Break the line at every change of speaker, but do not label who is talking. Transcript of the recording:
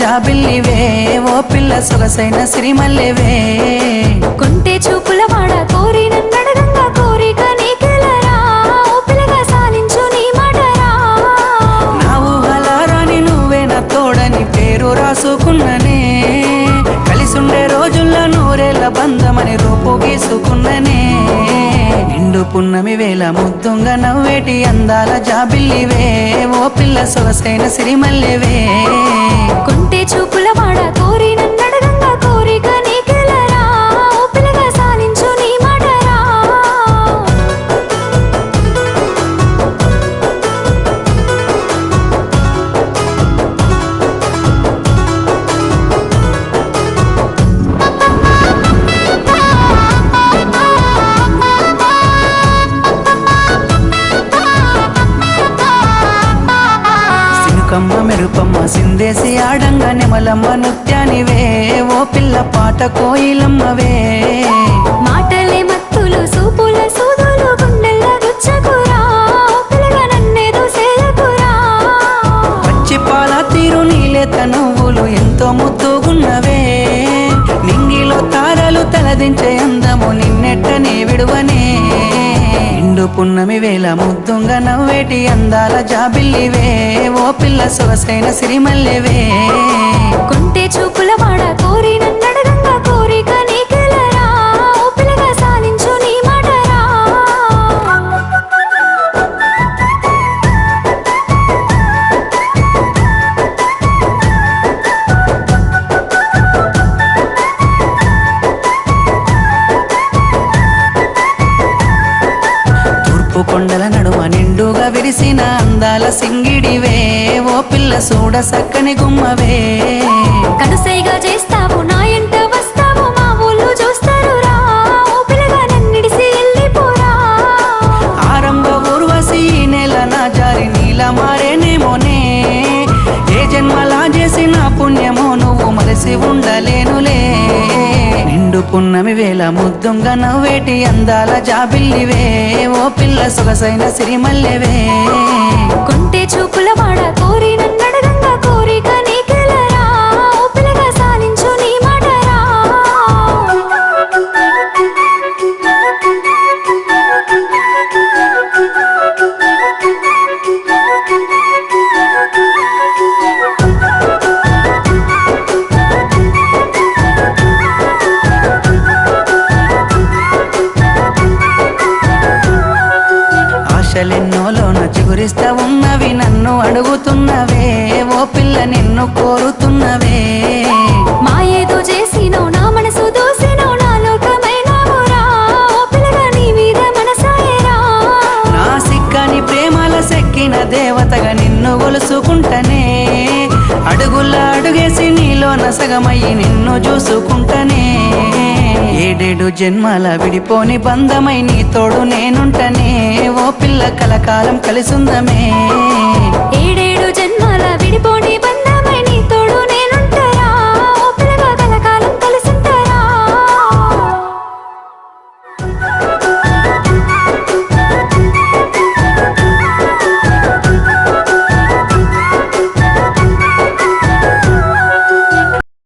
జాబిల్లివే ఓ పిల్ల సొగసైన సిరిమల్లెవే
కొంటే చూపుల వాడ కోరి నన్నడగంగా కోరిక నీకెలరా ఓ పిల్లగా సాలించు నీ మాటరా
నా ఊహలారాని నువ్వే నా తోడని పేరు రాసుకున్ననే కలిసుండే రోజుల్లో నూరేళ్ల బంధమని రూపు గీసుకున్ననే నిండు పున్నమి వేళ ముద్దుంగా నవ్వేటి అందాల జాబిల్లివే ఓ పిల్ల సొగసైన సిరిమల్లెవే
కొంటే చూపుల వాడ కోరి నన్నడగంగా కోరిక నీకెలరా ఓ పిల్లగా సాలించు నీ మాటరా
కమ్మ మెరుపమ్మ సిందేసి ఆడంగా నెమలమ్మ నృత్యానివే ఓ పిల్ల పాట కోయిలమ్మవే
మాటలే మత్తులు సూపుల సూదులు గుండెల్ల గుచ్చకురా ఓ పిల్లగా నన్నేదో సేలకురా
పచ్చి పాల తీరు నీలేత నువ్వులు ఎంతో ముద్దుగున్నవే నింగిలో తారలు తలదించే అందము నిన్నెట్టనే విడువనే నిండు పున్నమి వేళ ముద్దుంగా నవ్వేటి అందాల జాబిల్లివే ఓ పిల్ల సొగసైన సిరిమల్లెవే
కొంటే చూపుల వాడ కోరి నన్నడగంగా కోరిక నీకెలరా ఓ పిల్లగా సాలించు నీ మాటరా
తూర్పు కొండల నడుమ నిండుగా విరిసిన అందాల సింగిడివే ఓ పిల్ల సూడ సక్కని గుమ్మవే
కనుసైగా చేస్తావు నా ఎంట వస్తావు మా ఊళ్ళు చూస్తారు రా ఓ పిల్లగా నన్నిడిసి వెళ్ళిపోరా
ఆరంభ ఊర్వశి ఈ నెల నా జారి నీల మారేనేమోనే ఏ జన్మలా చేసిన పుణ్యమో నువ్వు మలసి ఉండలేనులే నిండు పున్నమి వేళ ముద్దుంగా నవ్వేటి అందాల జాబిల్లివే ఓ పిల్ల సొగసైన సిరిమల్లెవే
కొంటే చూపుల వాడ కోరి నన్నడగంగా కోరిక నీకెలరా ఓ పిల్లగా సాలించు నీ మాటరా
ఆశలెన్నోలోన చిగురిస్తా ఉన్నవి నన్ను అడుగుతున్నవే ఓ పిల్ల నిన్ను కోరుతున్నవే
మా ఏదో చేసినో నా మనసు దోసినో నా లోకమైనావురా ఓ పిల్లగా నీ మీద మనసాయరా
నా సిక్కని ప్రేమల సెక్కిన దేవతగా నిన్ను గొలుసుకుంటనే అడుగుల అడుగేసి నీలో నసగమయ్యి నిన్ను చూసుకుంటనే ఏడేడు జన్మల విడిపోని బంధమై నీ తోడు నేనుంటనే ఓ పిల్ల కలకాలం కలిసుందమే
ఏడేడు జన్మల విడిపోని